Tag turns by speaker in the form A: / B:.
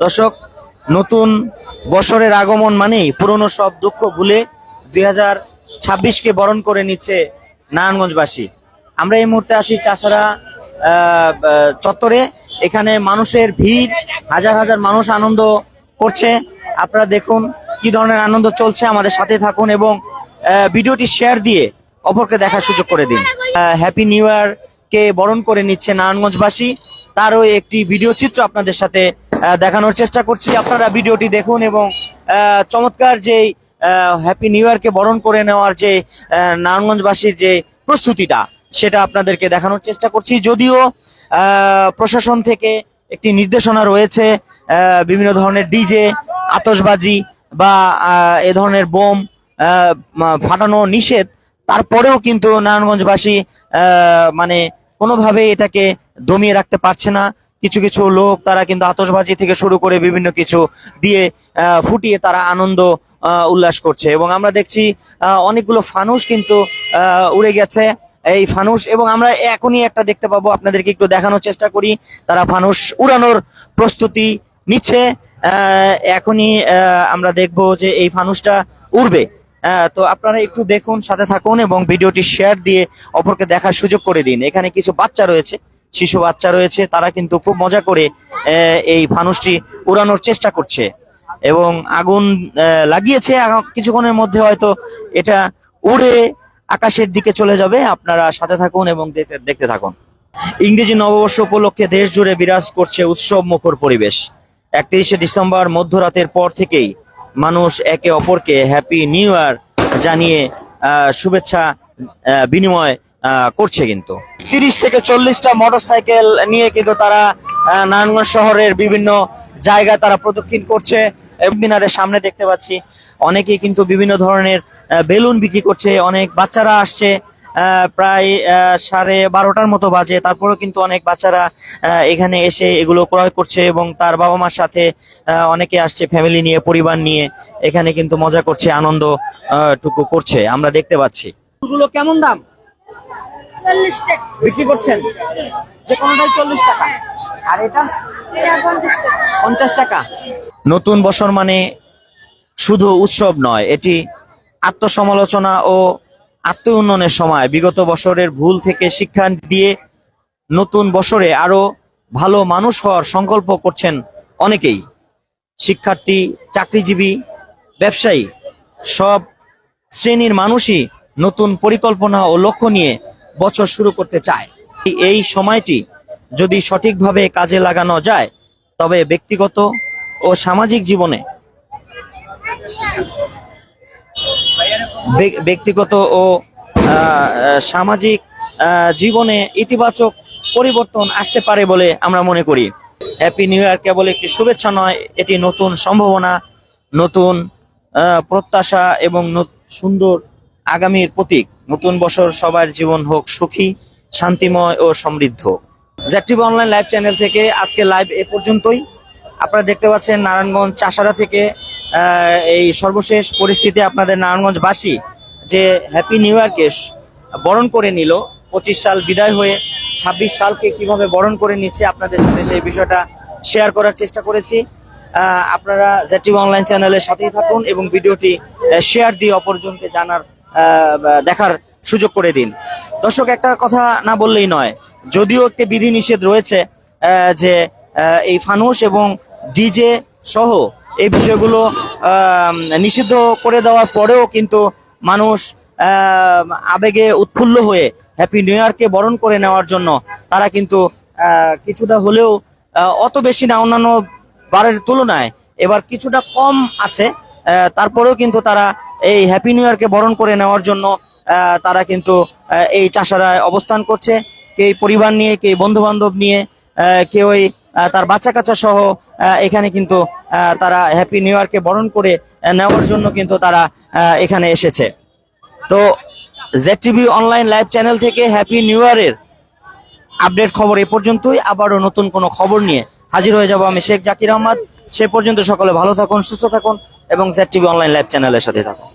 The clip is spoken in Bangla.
A: দর্শক, নতুন বছরের আগমন মানেই পুরনো সব দুঃখ ভুলে 2026কে বরণ করে নিচ্ছে নারায়ণগঞ্জবাসী। আমরা এই মুহূর্তে আছি চাষারা চত্বরে। এখানে মানুষের ভিড়, হাজার হাজার মানুষ আনন্দ করছে। আপনারা দেখুন কি ধরনের আনন্দ চলছে। আমাদের সাথে থাকুন এবং ভিডিওটি শেয়ার দিয়ে অপরকে দেখার সুযোগ করে দিন। হ্যাপি নিউ ইয়ার কে বরণ করে নিচ্ছে নারায়ণগঞ্জবাসী, তারও একটি ভিডিও চিত্র আপনাদের সাথে দেখানোর চেষ্টা করছি। আপনারা ভিডিওটি দেখুন এবং চমৎকার যে হ্যাপি নিউ ইয়ার কে বরণ করে নেওয়ার যে নারায়ণগঞ্জবাসীর যে প্রস্তুতিটা, সেটা আপনাদেরকে দেখানোর চেষ্টা করছি। যদিও প্রশাসন থেকে একটি নির্দেশনা রয়েছে বিভিন্ন ধরনের ডিজে, আতশবাজি বা এ ধরনের বোম ফাটানো নিষেধ, তারপরেও কিন্তু নারায়ণগঞ্জবাসী মানে কোনোভাবে এটাকে দমিয়ে রাখতে পারছে না। কিছু কিছু লোক তারা কিন্তু আতশবাজি থেকে শুরু করে বিভিন্ন কিছু দিয়ে ফুটিয়ে তারা আনন্দ উল্লাস করছে এবং আমরা দেখছি অনেকগুলো ফানুস কিন্তু উড়ে গেছে এই ফানুস, এবং আমরা এখনই একটা দেখতে পাবো, আপনাদেরকে একটু দেখানোর চেষ্টা করি। তারা ফানুস উড়ানোর প্রস্তুতি নিচ্ছে। এখনই আমরা দেখবো যে এই ফানুসটা উড়বে। তো আপনারা একটু দেখুন, সাথে থাকুন এবং ভিডিওটি শেয়ার দিয়ে অপরকে দেখার সুযোগ করে দিন। এখানে কিছু বাচ্চা রয়েছে, শিশু বাচ্চা রয়েছে, তারা কিন্তু খুব মজা করে এই ফানুসটি উড়ানোর চেষ্টা করছে এবং আগুন লাগিয়েছে। কিছুক্ষণের মধ্যে হয়তো এটা উড়ে আকাশের দিকে চলে যাবে। আপনারা সাথে থাকুন এবং দেখতে থাকুন। ইংরেজি নববর্ষ উপলক্ষে দেশ জুড়ে বিরাজ করছে উৎসব মুখর পরিবেশ। 31শে ডিসেম্বর মধ্যরাতের পর থেকেই মানুষ একে অপরকে হ্যাপি নিউ ইয়ার জানিয়ে শুভেচ্ছা বিনিময় করছে। কিন্তু 30 থেকে 40টা মোটরসাইকেল নিয়ে কিন্তু তারা নারায়ণগঞ্জ শহরের বিভিন্ন জায়গা তারা প্রদক্ষিণ করছে। মিনারের সামনে দেখতে পাচ্ছি অনেকেই কিন্তু বিভিন্ন ধরনের বেলুন বিক্রি করছে। অনেক বাচ্চারা আসছে, প্রায় 12:30টার মতো বাজে, তারপরেও কিন্তু অনেক বাচ্চারা এখানে এসে এগুলো ক্রয় করছে এবং তার বাবা মার সাথে অনেকে আসছে ফ্যামিলি নিয়ে, পরিবার নিয়ে এখানে কিন্তু মজা করছে, আনন্দ টুকু করছে আমরা দেখতে পাচ্ছি। ফুলগুলো কেমন দাম?
B: 40 টাকা
A: বিক্রি করছেন? যে কোনোটাই 40 টাকা, আর এটা 50 টাকা। নতুন বছর মানে শুধু উৎসব নয়, এটি আত্মসমালোচনা ও আত্ম উন্নয়নের সময়। বিগত বছরের ভুল থেকে শিক্ষা দিয়ে নতুন বছরে আরো ভালো মানুষ হওয়ার সংকল্প করছেন অনেকেই। শিক্ষার্থী, চাকরিজীবী, ব্যবসায়ী, সব শ্রেণীর মানুষই নতুন পরিকল্পনা ও লক্ষ্য নিয়ে বছর শুরু করতে চায়। এই সময়টি যদি সঠিকভাবে কাজে লাগানো যায়, তবে ব্যক্তিগত ও সামাজিক জীবনে সামাজিক জীবনে ইতিবাচক পরিবর্তন আসতে পারে বলে আমরা মনে করি। হ্যাপি নিউ ইয়ার কেবল একটি শুভেচ্ছা নয়, এটি নতুন সম্ভাবনা, নতুন প্রত্যাশা এবং সুন্দর আগামীর প্রতীক। নতুন বছর সবার জীবন হোক সুখী, শান্তিময় ও সমৃদ্ধ। Jack TV online live channel থেকে আজকে লাইভ এ পর্যন্তই। আপনারা দেখতে পাচ্ছেন নারায়ণগঞ্জ চাষারা থেকে এই সর্বশেষ পরিস্থিতি। আপনাদের নারায়ণগঞ্জবাসী যে হ্যাপি নিউ ইয়ারকে বরণ করে নিল, 25 সাল বিদায় হয়ে 26 সালকে কিভাবে বরণ করে নিচ্ছে, আপনাদের সাথে সেই বিষয়টা শেয়ার করার চেষ্টা করেছি। আপনারা জ্যাক টিভি অনলাইন চ্যানেলের সাথেই থাকুন এবং ভিডিওটি শেয়ার দিয়ে অপরজনকে দেখার সুযোগ করে দিন। দর্শক, একটা কথা না বললেই নয়, যদিও একটি বিধি নিষেধ রয়েছে যে এই ফানুস এবং ডিজে সহ এই বিষয়গুলো নিষিদ্ধ করে দেওয়ার পরেও কিন্তু মানুষ আবেগে উৎফুল্ল হয়ে হ্যাপি নিউ ইয়ারকে বরণ করে নেওয়ার জন্য তারা কিন্তু কিছুটা হলেও, অত বেশি না, অন্যান্য বারের তুলনায় এবার কিছুটা কম আছে, তারপরেও কিন্তু তারা এই হ্যাপি নিউ ইয়ারকে বরণ করে নেওয়ার জন্য তারা কিন্তু এই চাষারায় অবস্থান করছে। কেউ পরিবার নিয়ে, কেউ বন্ধু বান্ধব নিয়ে, কেউ তার বাচ্চা কাচ্চা সহ এখানে কিন্তু তারা হ্যাপি নিউ ইয়ারকে বরণ করে নেওয়ার জন্য কিন্তু তারা এখানে এসেছে। তো Jack TV online live channel থেকে হ্যাপি নিউ ইয়ারের আপডেট খবর এ পর্যন্তই। আবারও নতুন কোনো খবর নিয়ে হাজির হয়ে যাব আমি, শেখ জাকির আহমদ। সে পর্যন্ত সকলে ভালো থাকুন, সুস্থ থাকুন এবং জ্যাক টিভি অনলাইন লাইভ চ্যানেলের সাথে থাকুন।